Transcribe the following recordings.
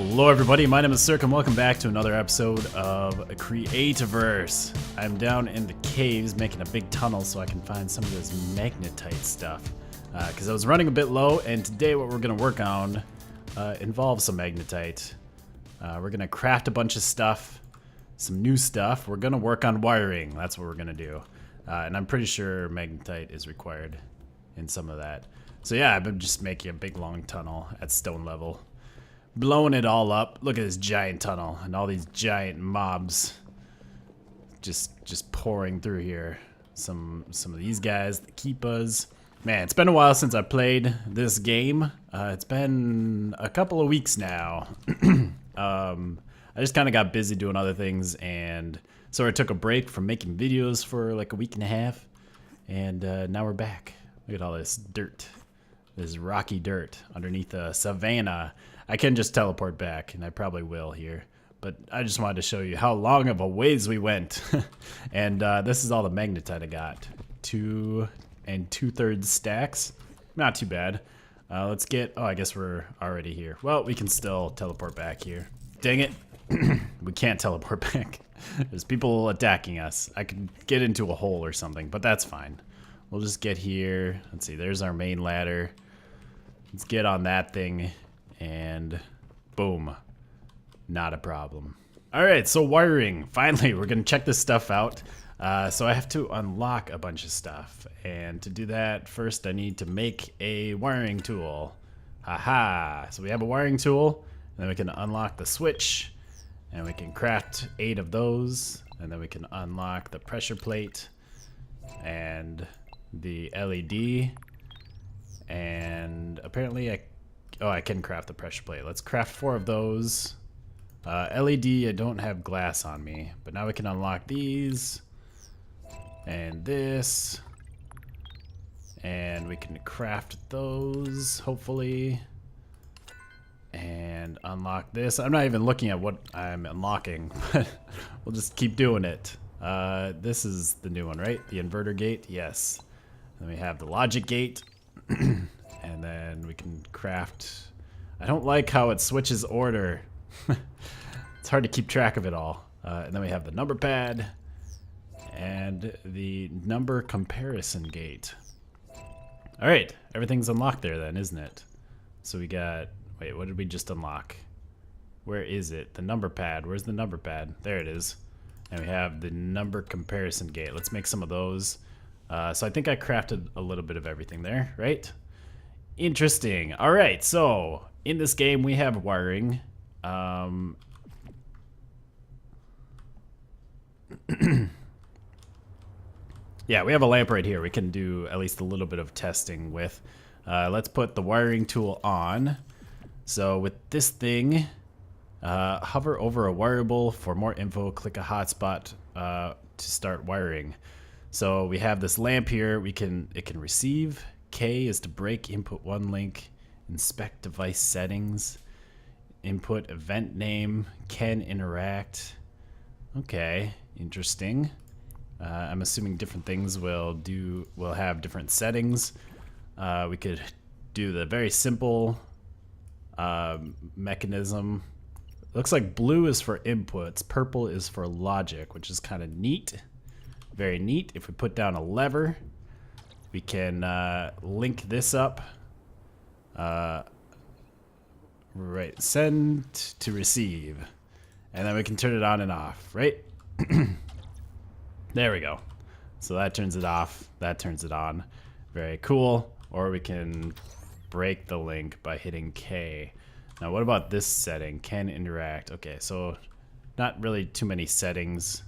Hello everybody, my name is Cirque and welcome back to another episode of Creativerse. I'm down in the caves making a big tunnel so I can find some of this magnetite stuff. Because I was running a bit low, and today what we're going to work on involves some magnetite. We're going to craft a bunch of stuff, some new stuff. We're going to work on wiring, that's what we're going to do. And I'm pretty sure magnetite is required in some of that. So yeah, I've been just making a big long tunnel at stone level. Blowing it all up. Look at this giant tunnel and all these giant mobs just pouring through here. Some of these guys, the keepas. Man, it's been a while since I played this game. It's been a couple of weeks now. I just kind of got busy doing other things, and so I took a break from making videos for like a week and a half, and now we're back. Look at all this dirt. This rocky dirt underneath the savannah. I can just teleport back, and I probably will here. But I just wanted to show you how long of a ways we went. And this is all the magnetite I got. 2 2/3 stacks. Not too bad. Let's get... Oh, I guess we're already here. Well, we can still teleport back here. Dang it. We can't teleport back. There's people attacking us. I could get into a hole or something, but that's fine. We'll just get here. Let's see, there's our main ladder. Let's get on that thing, and boom. Not a problem. Alright, so wiring. Finally, we're going to check this stuff out. So I have to unlock a bunch of stuff. And to do that, first I need to make a wiring tool. Haha. So we have a wiring tool, and then we can unlock the switch. And we can craft 8 of those. And then we can unlock the pressure plate. And the LED. And apparently I can craft the pressure plate. Let's craft 4 of those. LED, I don't have glass on me, but now we can unlock these and this, and we can craft those hopefully, and unlock this. I'm not even looking at what I'm unlocking, but we'll just keep doing it. This is the new one, right? The inverter gate, yes. Then we have the logic gate. And then we can craft... I don't like how it switches order. It's hard to keep track of it all. And then we have the number pad and the number comparison gate. Alright, everything's unlocked there then, isn't it? So we got... Wait, what did we just unlock? Where is it? The number pad. Where's the number pad? There it is. And we have the number comparison gate. Let's make some of those. So I think I crafted a little bit of everything there, right? Interesting. All right, so in this game we have wiring. Yeah, we have a lamp right here we can do at least a little bit of testing with. Let's put the wiring tool on. So with this thing, hover over a wireable for more info. Click a hotspot to start wiring. So we have this lamp here. It can receive. K is to break. Input 1 link. Inspect device settings. Input event name. Can interact. Okay, interesting. I'm assuming different things will have different settings. We could do the very simple mechanism. Looks like blue is for inputs. Purple is for logic, which is kind of neat. Very neat. If we put down a lever, we can link this up. Right, send to receive. And then we can turn it on and off, right? There we go. So that turns it off, that turns it on. Very cool. Or we can break the link by hitting K. Now what about this setting? Can interact. Okay, so not really too many settings.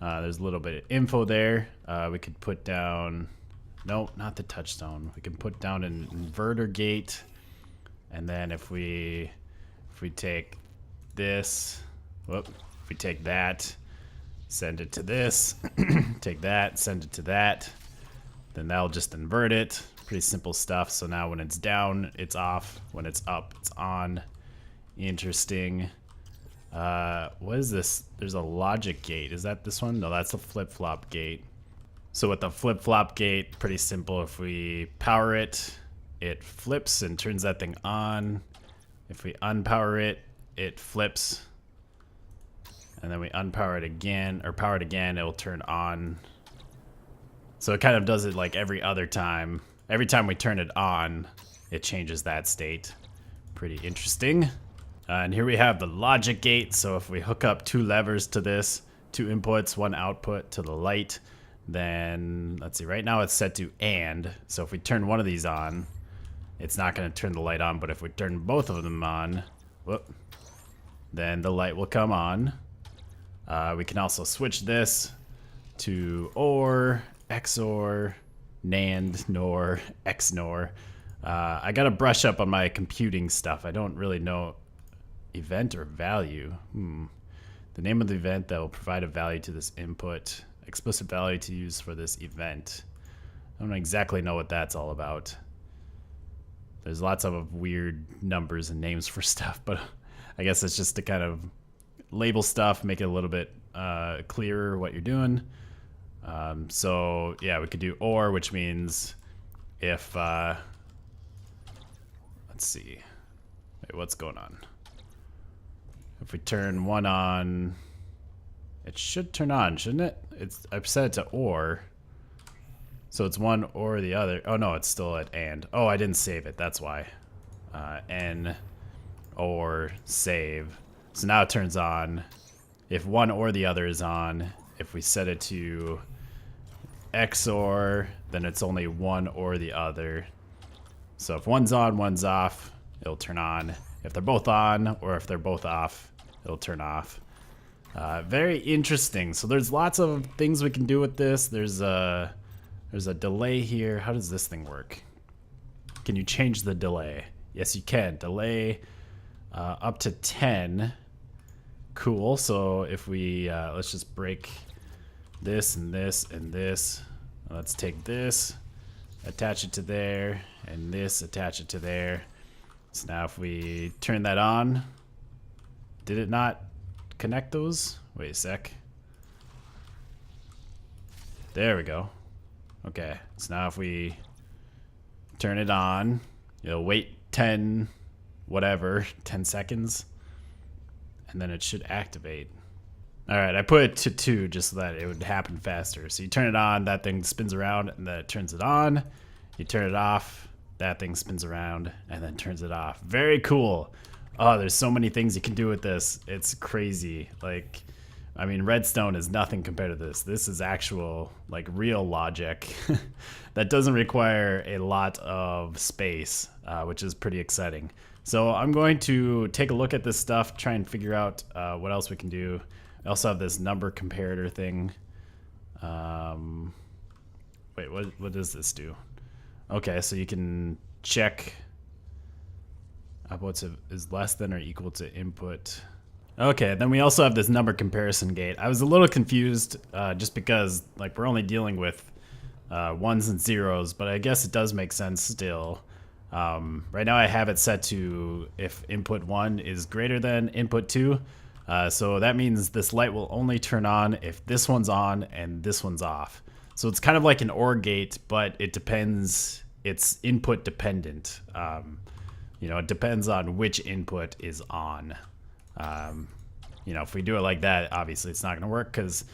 There's a little bit of info there. We could put down, no, not the touchstone. We can put down an inverter gate, and then if we take this, if we take that, send it to this, take that, send it to that, then that'll just invert it. Pretty simple stuff. So now when it's down, it's off. When it's up, it's on. Interesting. What is this? There's a logic gate. Is that this one? No, that's a flip-flop gate. So with the flip-flop gate, pretty simple. If we power it, it flips and turns that thing on. If we unpower it, it flips. And then we unpower it again, or power it again, it will turn on. So it kind of does it like every other time. Every time we turn it on, it changes that state. Pretty interesting. And here we have the logic gate. So if we hook up 2 levers to this, 2 inputs, 1 output to the light, then let's see, right now it's set to and. So if we turn one of these on, it's not going to turn the light on, but if we turn both of them on, whoop, then the light will come on. We can also switch this to OR, XOR, NAND, NOR, XNOR. I got to brush up on my computing stuff. I don't really know event or value. The name of the event that will provide a value to this input. Explicit value to use for this event. I don't exactly know what that's all about. There's lots of weird numbers and names for stuff, but I guess it's just to kind of label stuff, make it a little bit clearer what you're doing. So yeah, we could do OR, which means if, let's see, wait, what's going on? If we turn one on, it should turn on, shouldn't it? I've set it to OR. So it's one or the other. Oh no, it's still at and. Oh, I didn't save it, that's why. N or save. So now it turns on. If one or the other is on, if we set it to XOR, then it's only one or the other. So if one's on, one's off, it'll turn on. If they're both on, or if they're both off, it'll turn off. Very interesting. So there's lots of things we can do with this. There's a delay here. How does this thing work? Can you change the delay? Yes, you can. Delay up to 10. Cool. So if we, let's just break this and this and this. Let's take this, attach it to there, and this, attach it to there. So now if we turn that on, did it not connect those? Wait a sec. There we go. Okay, so now if we turn it on, you'll wait 10 seconds, and then it should activate. All right, I put it to 2 just so that it would happen faster. So you turn it on, that thing spins around, and then it turns it on. You turn it off, that thing spins around, and then turns it off. Very cool. Oh, there's so many things you can do with this. It's crazy. Like, I mean, Redstone is nothing compared to this. This is actual, like, real logic that doesn't require a lot of space, which is pretty exciting. So I'm going to take a look at this stuff, try and figure out what else we can do. I also have this number comparator thing. Wait, what does this do? Okay, so you can check outputs is less than or equal to input. Okay, then we also have this number comparison gate. I was a little confused just because like we're only dealing with ones and zeros, but I guess it does make sense still. Right now I have it set to if input 1 is greater than input 2. So that means this light will only turn on if this one's on and this one's off. So it's kind of like an OR gate, but it depends, it's input dependent. You know, it depends on which input is on. You know, if we do it like that, obviously it's not going to work because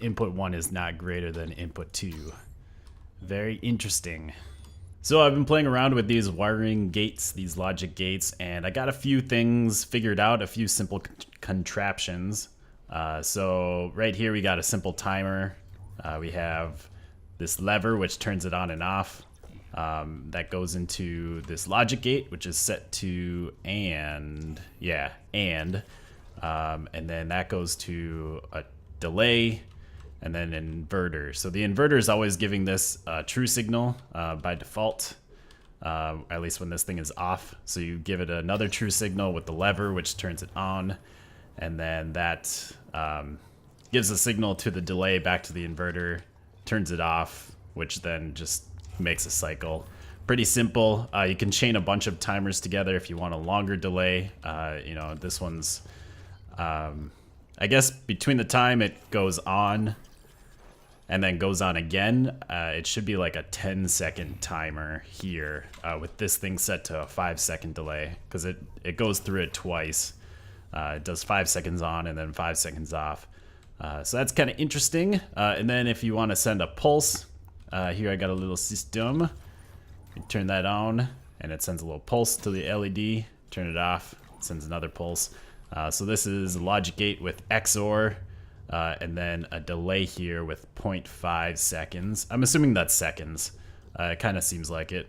input 1 is not greater than input 2. Very interesting. So I've been playing around with these wiring gates, these logic gates, and I got a few things figured out, a few simple contraptions. So right here we got a simple timer. We have this lever which turns it on and off. That goes into this logic gate, which is set to and. And then that goes to a delay and then an inverter. So the inverter is always giving this true signal by default, at least when this thing is off. So you give it another true signal with the lever, which turns it on, and then that gives a signal to the delay back to the inverter, turns it off, which then just makes a cycle. Pretty simple. You can chain a bunch of timers together if you want a longer delay. You know, this one's, I guess between the time it goes on and then goes on again, it should be like a 10-second timer here with this thing set to a 5-second delay, because it goes through it twice. It does 5 seconds on and then 5 seconds off. So that's kind of interesting. And then if you want to send a pulse, here I got a little system. You turn that on and it sends a little pulse to the LED. Turn it off, it sends another pulse. So this is a logic gate with XOR. And then a delay here with 0.5 seconds. I'm assuming that's seconds. It kind of seems like it.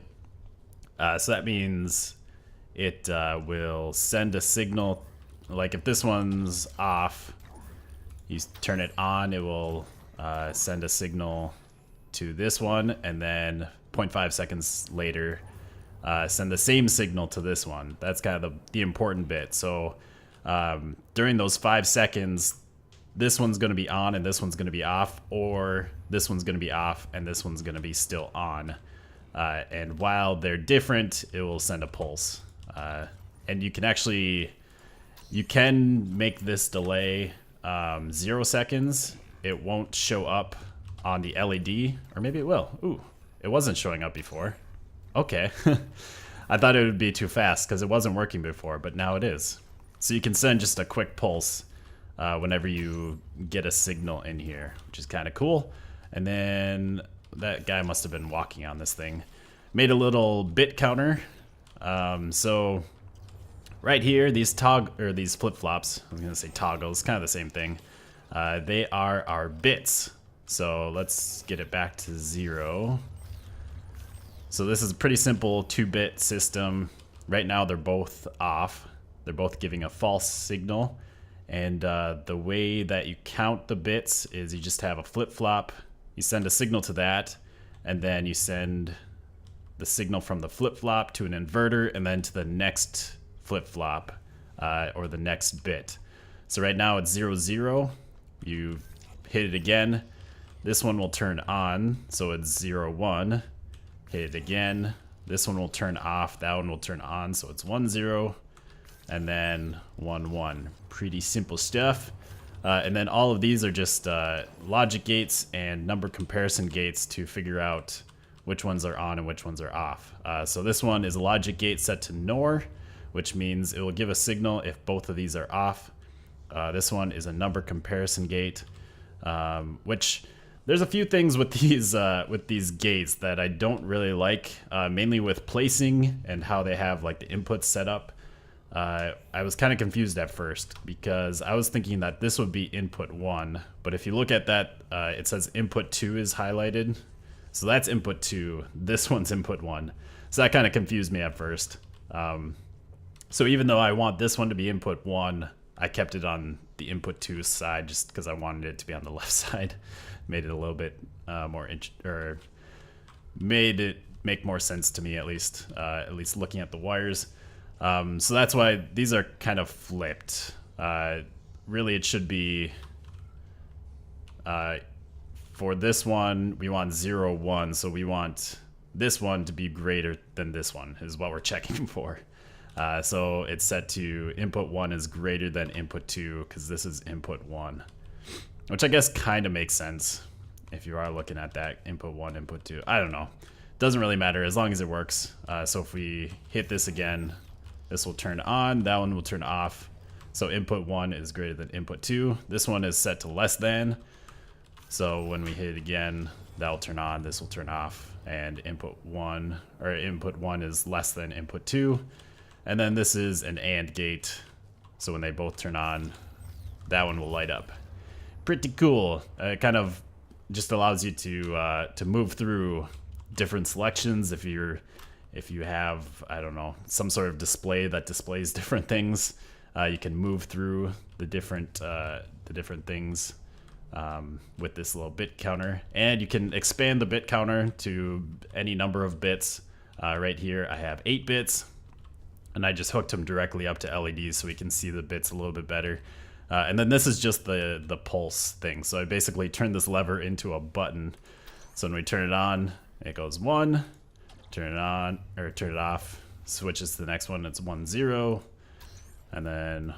So that means it will send a signal. Like if this one's off, you turn it on, it will send a signal to this one, and then 0.5 seconds later, send the same signal to this one. That's kind of the important bit. So during those 5 seconds, this one's going to be on and this one's going to be off, or this one's going to be off and this one's going to be still on. And while they're different, it will send a pulse. And you can make this delay 0 seconds. It won't show up on the LED, or maybe it will. Ooh, it wasn't showing up before. Okay. I thought it would be too fast because it wasn't working before, but now it is. So you can send just a quick pulse whenever you get a signal in here, which is kind of cool. And then that guy must have been walking on this thing. Made a little bit counter. So right here, these these flip-flops, I was gonna say toggles, kind of the same thing. They are our bits. So let's get it back to 0. So this is a pretty simple 2-bit system. Right now they're both off. They're both giving a false signal. And the way that you count the bits is you just have a flip-flop. You send a signal to that, and then you send the signal from the flip-flop to an inverter, and then to the next flip-flop, or the next bit. So right now it's 0, 0. You hit it again. This one will turn on, so it's 0, 1. Hit it again. This one will turn off. That one will turn on, so it's 1, 0. And then 1, 1. Pretty simple stuff. And then all of these are just logic gates and number comparison gates to figure out which ones are on and which ones are off. So this one is a logic gate set to NOR, which means it will give a signal if both of these are off. This one is a number comparison gate, which there's a few things with these gates that I don't really like, mainly with placing and how they have like the inputs set up. I was kind of confused at first because I was thinking that this would be input 1, but if you look at that, it says input 2 is highlighted. So that's input 2, this one's input 1. So that kind of confused me at first. So even though I want this one to be input 1, I kept it on the input 2 side just because I wanted it to be on the left side. Made it a little bit made it make more sense to me, at least looking at the wires. So that's why these are kind of flipped. Really, it should be, for this one, we want 0, 1, so we want this one to be greater than this one, is what we're checking for. So it's set to input 1 is greater than input 2, because this is input 1. Which I guess kind of makes sense if you are looking at that, input 1, input 2. I don't know. Doesn't really matter as long as it works. So if we hit this again, this will turn on, that one will turn off. So input 1 is greater than input 2. This one is set to less than. So when we hit it again, that will turn on, this will turn off. And input 1 is less than input 2. And then this is an AND gate. So when they both turn on, that one will light up. Pretty cool. It kind of just allows you to move through different selections if you have, I don't know, some sort of display that displays different things. You can move through the different things with this little bit counter, and you can expand the bit counter to any number of bits. Right here I have 8 bits, and I just hooked them directly up to LEDs so we can see the bits a little bit better. And then this is just the pulse thing. So I basically turn this lever into a button. So when we turn it on, it goes 1. Turn it on, or turn it off, switches to the next one, it's 1, 0. And then,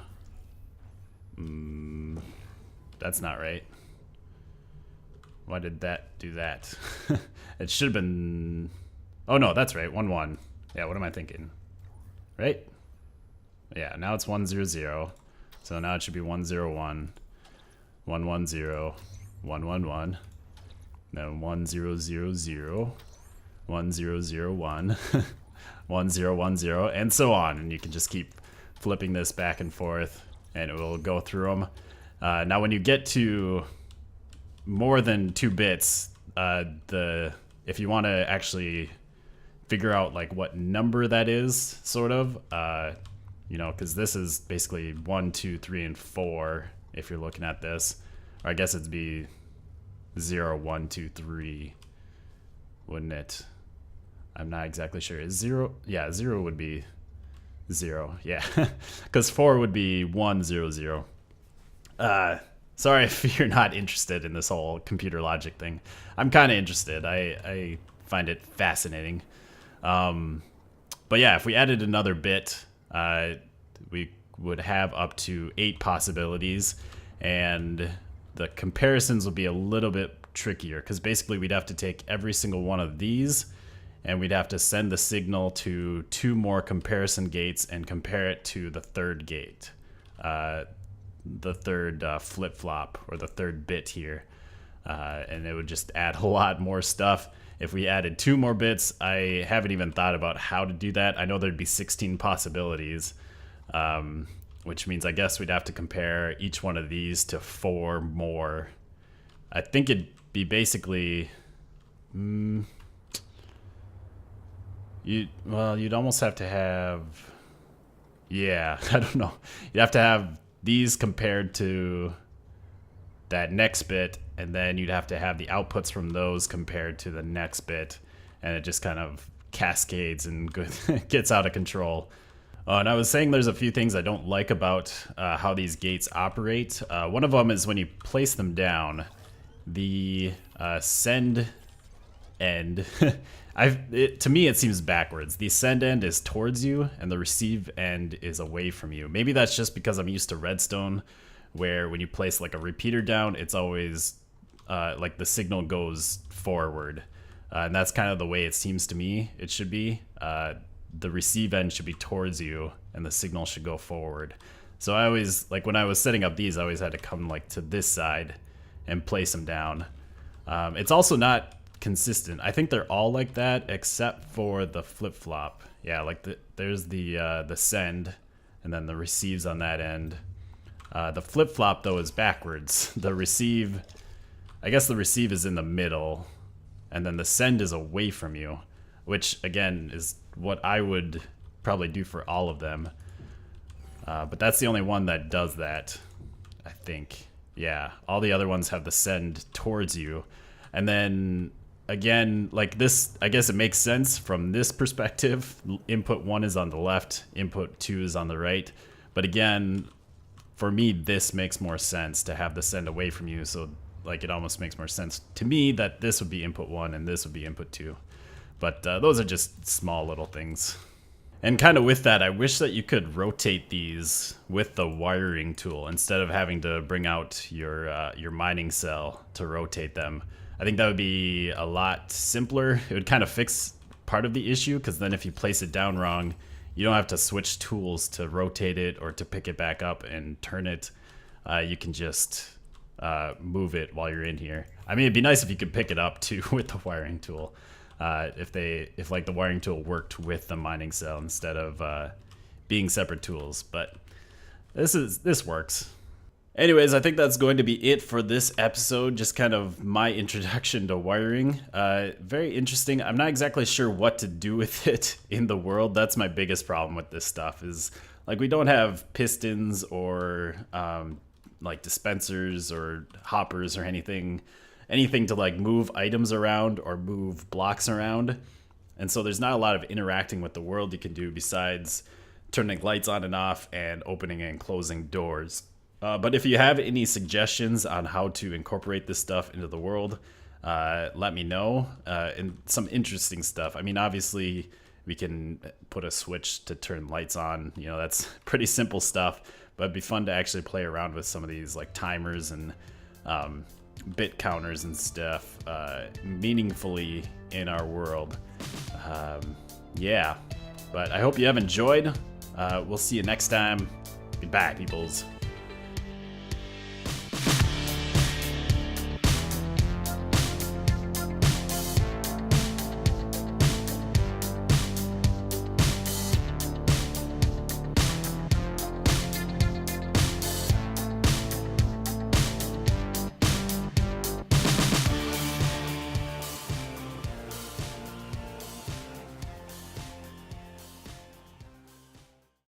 that's not right. Why did that do that? It should have been... Oh no, that's right, 1, 1. Yeah, what am I thinking? Right? Yeah, now it's 1, 0, 0. So now it should be 1, 0, 1. 1, 1, 0. 1, 1, 1. Then 1, 0, 0, 0. 1, 0, 0, 1. 1, 0, 1, 0. And so on. And you can just keep flipping this back and forth. And it will go through them. Now when you get to more than 2 bits, if you want to actually figure out like what number that is, sort of, you know, because this is basically 1, 2, 3, and 4 if you're looking at this. Or I guess it'd be 0, 1, 2, 3, wouldn't it? I'm not exactly sure. Is 0? Yeah, 0 would be 0. Yeah, because 4 would be 1, 0, 0. Sorry if you're not interested in this whole computer logic thing. I'm kind of interested. I find it fascinating. But yeah, if we added another bit, we would have up to 8 possibilities, and the comparisons will be a little bit trickier because basically we'd have to take every single one of these and we'd have to send the signal to 2 more comparison gates and compare it to the 3rd gate, the 3rd flip-flop, or the 3rd bit here, and it would just add a lot more stuff. If we added 2 more bits, I haven't even thought about how to do that. I know there'd be 16 possibilities, which means I guess we'd have to compare each one of these to 4 more. I think it'd be basically... you'd almost have to have... Yeah, I don't know. You'd have to have these compared to that next bit, and then you'd have to have the outputs from those compared to the next bit, and it just kind of cascades and gets out of control. And I was saying there's a few things I don't like about how these gates operate. One of them is when you place them down, the send end... to me it seems backwards. The send end is towards you and the receive end is away from you. Maybe that's just because I'm used to redstone, where when you place like a repeater down, it's always like the signal goes forward, and that's kind of the way it seems to me it should be. The receive end should be towards you and the signal should go forward. So I always, like when I was setting up these, I always had to come like to this side and place them down. It's also not consistent. I think they're all like that except for the flip-flop. Yeah, like there's the send and then the receives on that end. The flip-flop though is backwards. The receive, I guess the receive is in the middle, and then the send is away from you, which again is what I would probably do for all of them. But that's the only one that does that, I think. Yeah, all the other ones have the send towards you. And then again, like this, I guess it makes sense from this perspective. Input 1 is on the left, input 2 is on the right. But again, for me, this makes more sense to have the send away from you. So like it almost makes more sense to me that this would be input 1 and this would be input 2. But those are just small little things. And kind of with that, I wish that you could rotate these with the wiring tool instead of having to bring out your mining cell to rotate them. I think that would be a lot simpler. It would kind of fix part of the issue, because then if you place it down wrong, you don't have to switch tools to rotate it or to pick it back up and turn it. You can just move it while you're in here. I mean, it'd be nice if you could pick it up too with the wiring tool. If like the wiring tool worked with the mining cell instead of being separate tools, but this works. Anyways, I think that's going to be it for this episode. Just kind of my introduction to wiring. Very interesting. I'm not exactly sure what to do with it in the world. That's my biggest problem with this stuff, is like we don't have pistons or like dispensers or hoppers or anything to like move items around or move blocks around. And so there's not a lot of interacting with the world you can do besides turning lights on and off and opening and closing doors. But if you have any suggestions on how to incorporate this stuff into the world, let me know. And some interesting stuff. I mean, obviously we can put a switch to turn lights on. You know, that's pretty simple stuff, but it'd be fun to actually play around with some of these like timers and bit counters and stuff meaningfully in our world. Yeah, but I hope you have enjoyed. We'll see you next time. Goodbye, peoples.